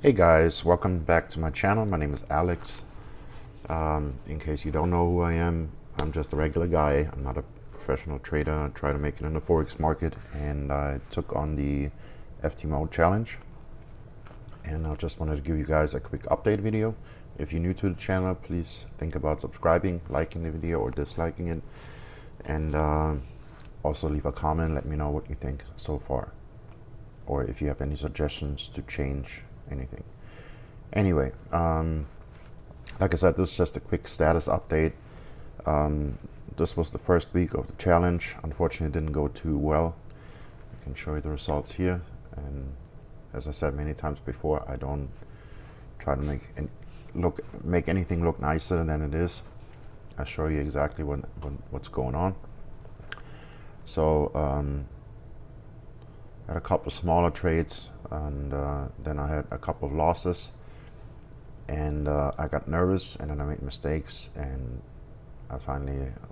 Hey guys, welcome back to my channel. My name is Alex. In case you don't know who I am, I'm just a regular guy. I'm not a professional trader. I try to make it in the Forex market, and I took on the FTMO challenge. And I just wanted to give you guys a quick update video. If you're new to the channel, please think about subscribing, liking the video, or disliking it. And also leave a comment, let me know what you think so far, or if you have any suggestions to change anything. Anyway, like I said, this is just a quick status update. This was the first week of the challenge. Unfortunately, it didn't go too well. I can show you the results here. And as I said many times before, I don't try to make anything look nicer than it is. I'll show you exactly what's going on. So I had a couple of smaller trades, and then I had a couple of losses, and I got nervous, and then I made mistakes, and I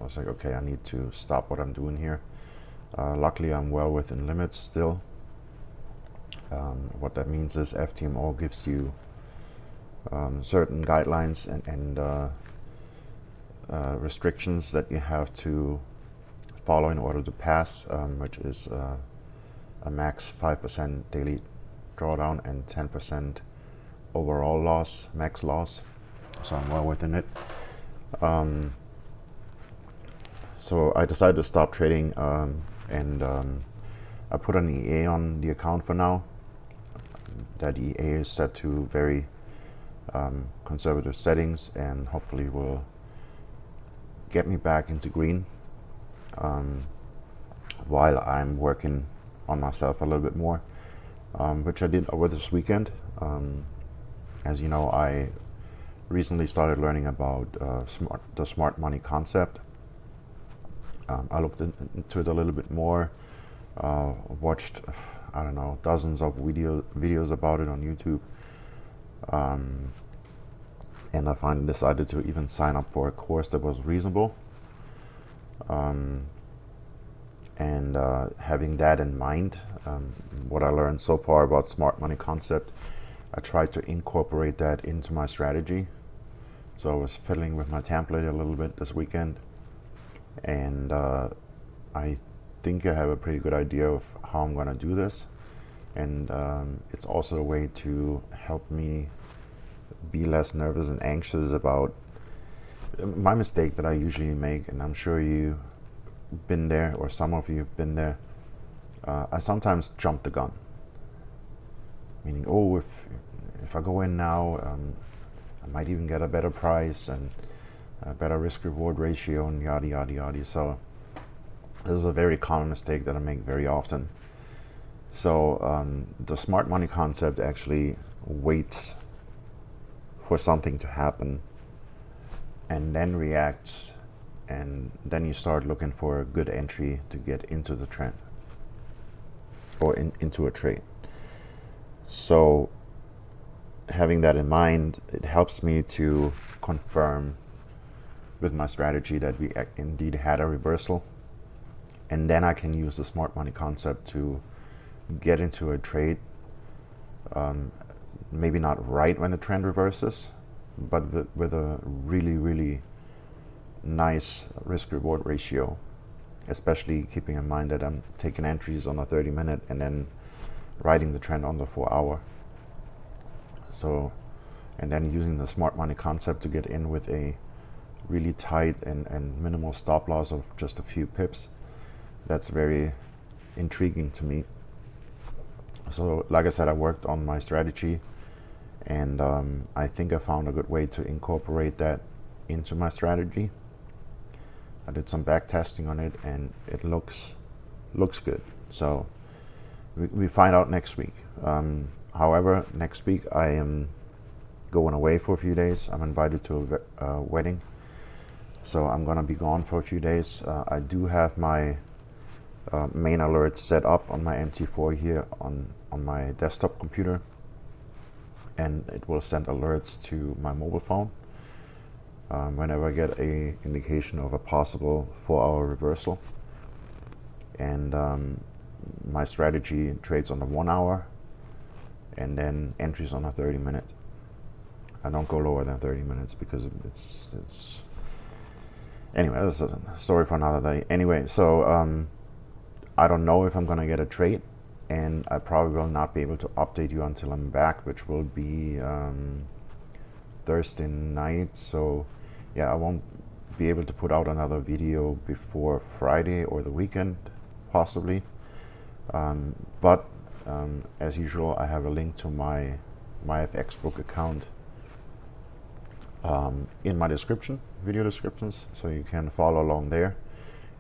was like, okay, I need to stop what I'm doing here. Luckily, I'm well within limits still. What that means is FTMO gives you certain guidelines and restrictions that you have to follow in order to pass, which is a max 5% daily drawdown and 10% overall loss, max loss. So I'm well within it. So I decided to stop trading, and I put an EA on the account for now. That EA is set to very conservative settings, and hopefully will get me back into green while I'm working on myself a little bit more, which I did over this weekend. As you know, I recently started learning about the smart money concept. I looked into it a little bit more, watched, I don't know, dozens of videos about it on YouTube, and I finally decided to even sign up for a course that was reasonable. And having that in mind, what I learned so far about smart money concept, I tried to incorporate that into my strategy. So I was fiddling with my template a little bit this weekend, and I think I have a pretty good idea of how I'm going to do this. And it's also a way to help me be less nervous and anxious about my mistake that I usually make, and I'm sure you've been there, or some of you have been there. I sometimes jump the gun, meaning, oh, if I go in now, I might even get a better price and a better risk-reward ratio, and yada yada yada. So this is a very common mistake that I make very often. So the smart money concept actually waits for something to happen and then reacts, and then you start looking for a good entry to get into the trend or into a trade. So having that in mind, it helps me to confirm with my strategy that we indeed had a reversal, and then I can use the smart money concept to get into a trade, maybe not right when the trend reverses, but with a really nice risk-reward ratio, especially keeping in mind that I'm taking entries on a 30-minute and then riding the trend on the 4-hour. So, and then using the smart money concept to get in with a really tight and minimal stop loss of just a few pips. That's very intriguing to me. So like I said, I worked on my strategy, and I think I found a good way to incorporate that into my strategy. I did some back testing on it, and it looks good. So we find out next week. However, next week I am going away for a few days. I'm invited to a wedding, so I'm gonna be gone for a few days. I do have my main alerts set up on my MT4 here on my desktop computer, and it will send alerts to my mobile phone whenever I get a indication of a possible 4-hour reversal. And my strategy trades on the 1 hour, and then entries on a 30-minute. I don't go lower than 30 minutes because it's anyway, that's a story for another day. Anyway, so I don't know if I'm gonna get a trade, and I probably will not be able to update you until I'm back, which will be Thursday night. So yeah, I won't be able to put out another video before Friday or the weekend, possibly. But as usual, I have a link to my FX book account in my description, video descriptions, so you can follow along there.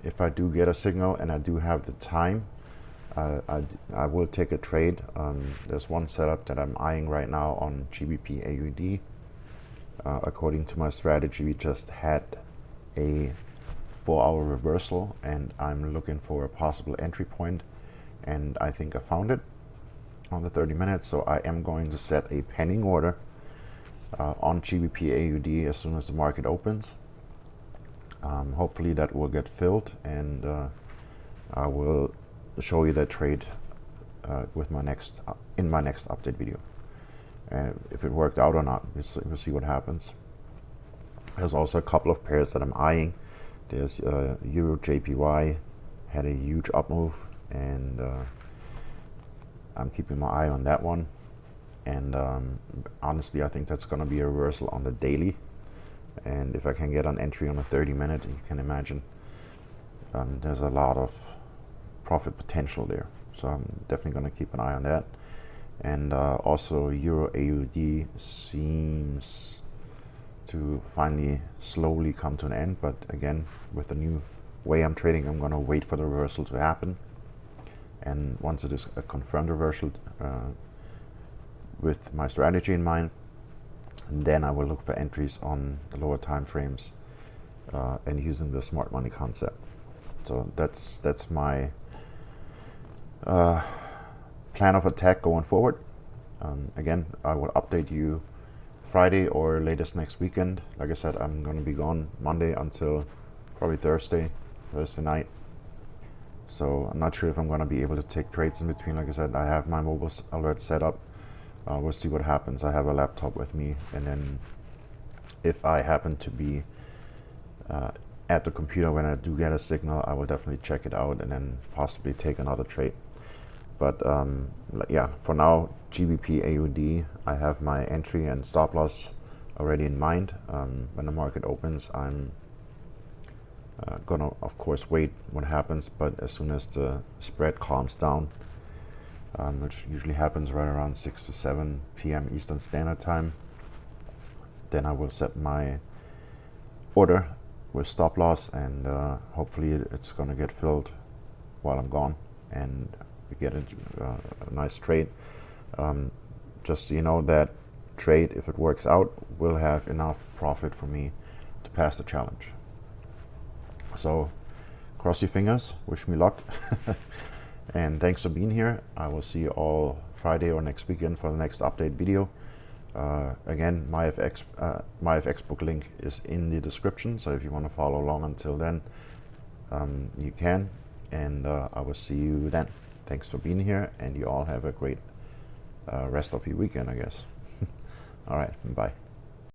If I do get a signal and I do have the time, I will take a trade. There's one setup that I'm eyeing right now on GBP AUD. According to my strategy, we just had a 4-hour reversal, and I'm looking for a possible entry point, and I think I found it on the 30 minutes. So I am going to set a pending order on GBP AUD as soon as the market opens. Hopefully that will get filled, and I will show you that trade with my next in my next update video. If it worked out or not, we'll see what happens. There's also a couple of pairs that I'm eyeing. There's Euro JPY, had a huge up move, and I'm keeping my eye on that one. And honestly, I think that's going to be a reversal on the daily. And if I can get an entry on a 30-minute, you can imagine there's a lot of profit potential there. So I'm definitely going to keep an eye on that. And also Euro AUD seems to finally slowly come to an end. But again, with the new way I'm trading, I'm going to wait for the reversal to happen. And once it is a confirmed reversal, with my strategy in mind, and then I will look for entries on the lower time frames and using the smart money concept. So that's my plan of attack going forward. Again, I will update you Friday or latest next weekend. Like I said, I'm going to be gone Monday until probably Thursday night. So I'm not sure if I'm going to be able to take trades in between. Like I said, I have my mobile alert set up. We'll see what happens. I have a laptop with me, and then if I happen to be at the computer when I do get a signal, I will definitely check it out and then possibly take another trade. But yeah, for now, GBP AUD, I have my entry and stop loss already in mind. When the market opens, I'm gonna, of course, wait what happens, but as soon as the spread calms down, which usually happens right around 6 to 7 p.m. Eastern Standard Time, then I will set my order with stop loss, and hopefully it's going to get filled while I'm gone, and we get a nice trade. Just so you know, that trade, if it works out, will have enough profit for me to pass the challenge. So cross your fingers, wish me luck. And thanks for being here. I will see you all Friday or next weekend for the next update video. Again, my FX book link is in the description, so if you want to follow along until then, you can. And I will see you then. Thanks for being here, and you all have a great rest of your weekend, I guess. All right, bye.